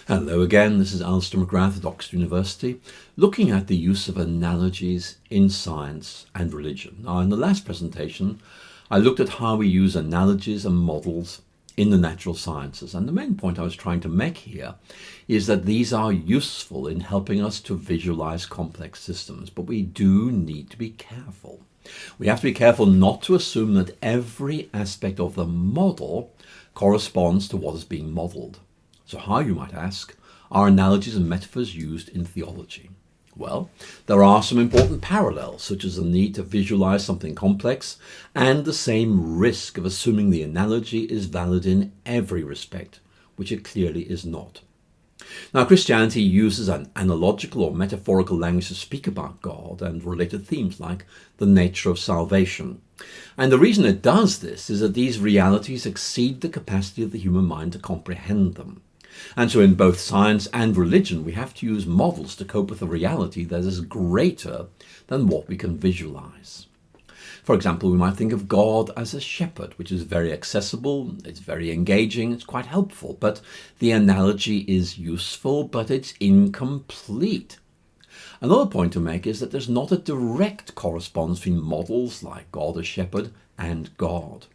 Hello again, this is Alister McGrath at Oxford University, looking at the use of analogies in science and religion. Now, in the last presentation, I looked at how we use analogies and models in the natural sciences. And the main point I was trying to make here is that these are useful in helping us to visualize complex systems, but we do need to be careful. We have to be careful not to assume that every aspect of the model corresponds to what is being modeled. So how, you might ask, are analogies and metaphors used in theology? Well, there are some important parallels, such as the need to visualize something complex and the same risk of assuming the analogy is valid in every respect, which it clearly is not. Now, Christianity uses an analogical or metaphorical language to speak about God and related themes like the nature of salvation. And the reason it does this is that these realities exceed the capacity of the human mind to comprehend them. And so in both science and religion, we have to use models to cope with a reality that is greater than what we can visualize. For example, we might think of God as a shepherd, which is very accessible, it's very engaging, it's quite helpful, but the analogy is useful, but it's incomplete. Another point to make is that there's not a direct correspondence between models like God as shepherd and God.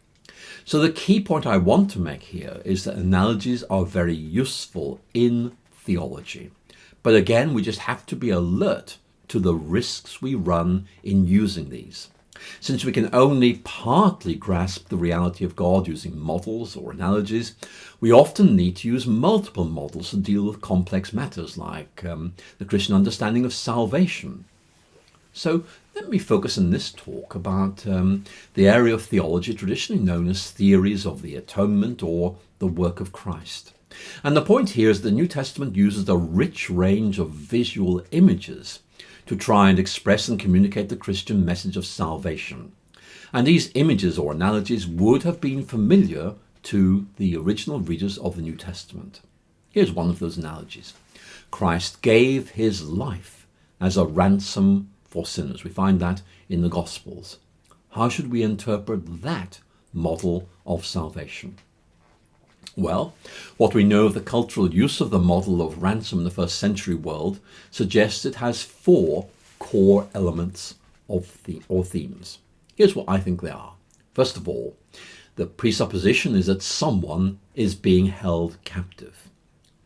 So the key point I want to make here is that analogies are very useful in theology. But again, we just have to be alert to the risks we run in using these. Since we can only partly grasp the reality of God using models or analogies, we often need to use multiple models to deal with complex matters like the Christian understanding of salvation. So let me focus in this talk about the area of theology traditionally known as theories of the atonement or the work of Christ. And the point here is the New Testament uses a rich range of visual images to try and express and communicate the Christian message of salvation. And these images or analogies would have been familiar to the original readers of the New Testament. Here's one of those analogies. Christ gave his life as a ransom for sinners. We find that in the Gospels. How should we interpret that model of salvation? Well, what we know of the cultural use of the model of ransom in the first century world suggests it has four core elements or themes. Here's what I think they are. First of all, the presupposition is that someone is being held captive.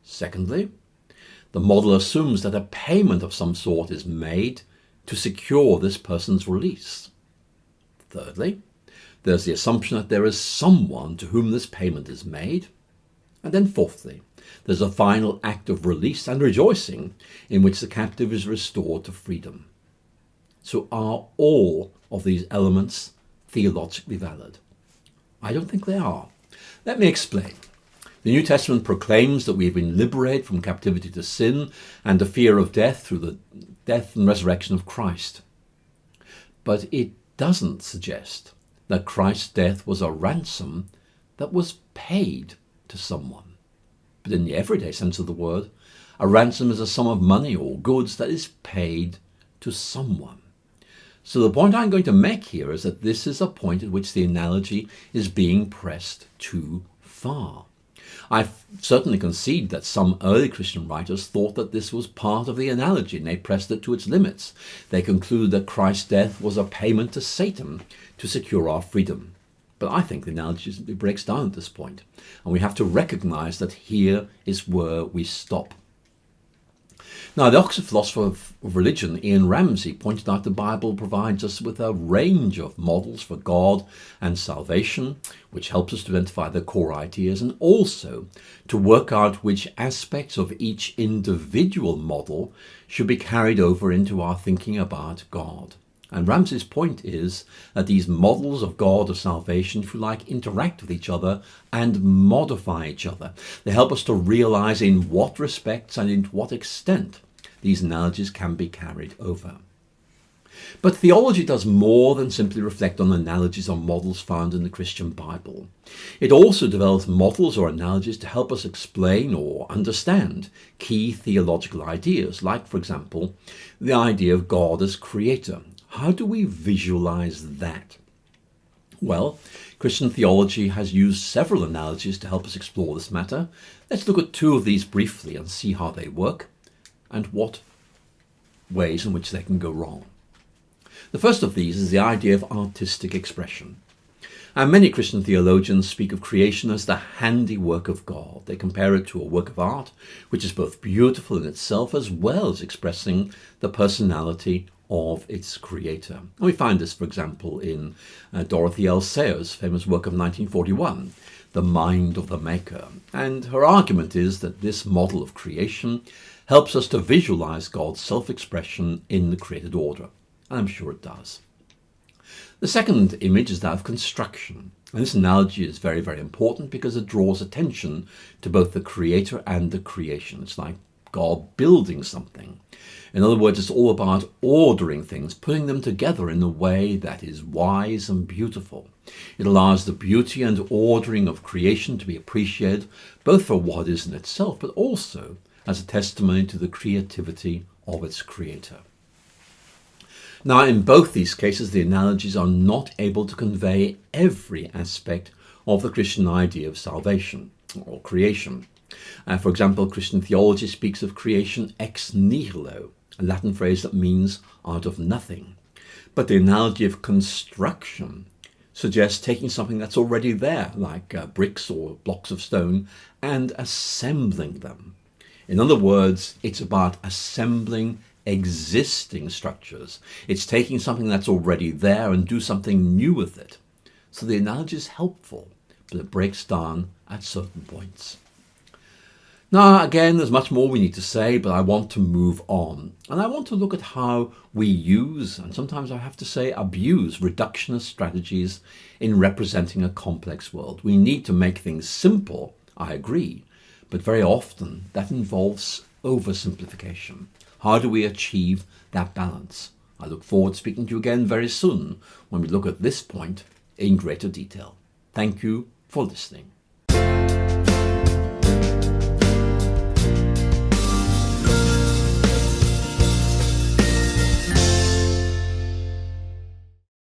Secondly, the model assumes that a payment of some sort is made to secure this person's release. Thirdly, there's the assumption that there is someone to whom this payment is made. And then fourthly, there's a final act of release and rejoicing in which the captive is restored to freedom. So are all of these elements theologically valid? I don't think they are. Let me explain. The New Testament proclaims that we have been liberated from captivity to sin and the fear of death through the death and resurrection of Christ. But it doesn't suggest that Christ's death was a ransom that was paid to someone. But in the everyday sense of the word, a ransom is a sum of money or goods that is paid to someone. So the point I'm going to make here is that this is a point at which the analogy is being pressed too far. I certainly concede that some early Christian writers thought that this was part of the analogy and they pressed it to its limits. They concluded that Christ's death was a payment to Satan to secure our freedom. But I think the analogy simply breaks down at this point, and we have to recognize that here is where we stop. Now, the Oxford philosopher of religion, Ian Ramsey, pointed out the Bible provides us with a range of models for God and salvation, which helps us to identify the core ideas and also to work out which aspects of each individual model should be carried over into our thinking about God. And Ramsey's point is that these models of God or salvation, if you like, interact with each other and modify each other. They help us to realize in what respects and in what extent these analogies can be carried over. But theology does more than simply reflect on analogies or models found in the Christian Bible. It also develops models or analogies to help us explain or understand key theological ideas, like, for example, the idea of God as creator. How do we visualize that? Well, Christian theology has used several analogies to help us explore this matter. Let's look at two of these briefly and see how they work and what ways in which they can go wrong. The first of these is the idea of artistic expression. And many Christian theologians speak of creation as the handiwork of God. They compare it to a work of art, which is both beautiful in itself as well as expressing the personality of its creator. And we find this, for example, in Dorothy L. Sayers' famous work of 1941, The Mind of the Maker. And her argument is that this model of creation helps us to visualize God's self-expression in the created order. And I'm sure it does. The second image is that of construction. And this analogy is very, very important because it draws attention to both the creator and the creation. It's like God building something. In other words, it's all about ordering things, putting them together in a way that is wise and beautiful. It allows the beauty and ordering of creation to be appreciated, both for what it is in itself, but also as a testimony to the creativity of its creator. Now, in both these cases, the analogies are not able to convey every aspect of the Christian idea of salvation or creation. For example, Christian theology speaks of creation ex nihilo, a Latin phrase that means out of nothing. But the analogy of construction suggests taking something that's already there, like bricks or blocks of stone, and assembling them. In other words, it's about assembling existing structures. It's taking something that's already there and do something new with it. So the analogy is helpful, but it breaks down at certain points. Now, again, there's much more we need to say, but I want to move on. And I want to look at how we use, and sometimes I have to say abuse, reductionist strategies in representing a complex world. We need to make things simple, I agree, but very often that involves oversimplification. How do we achieve that balance? I look forward to speaking to you again very soon when we look at this point in greater detail. Thank you for listening.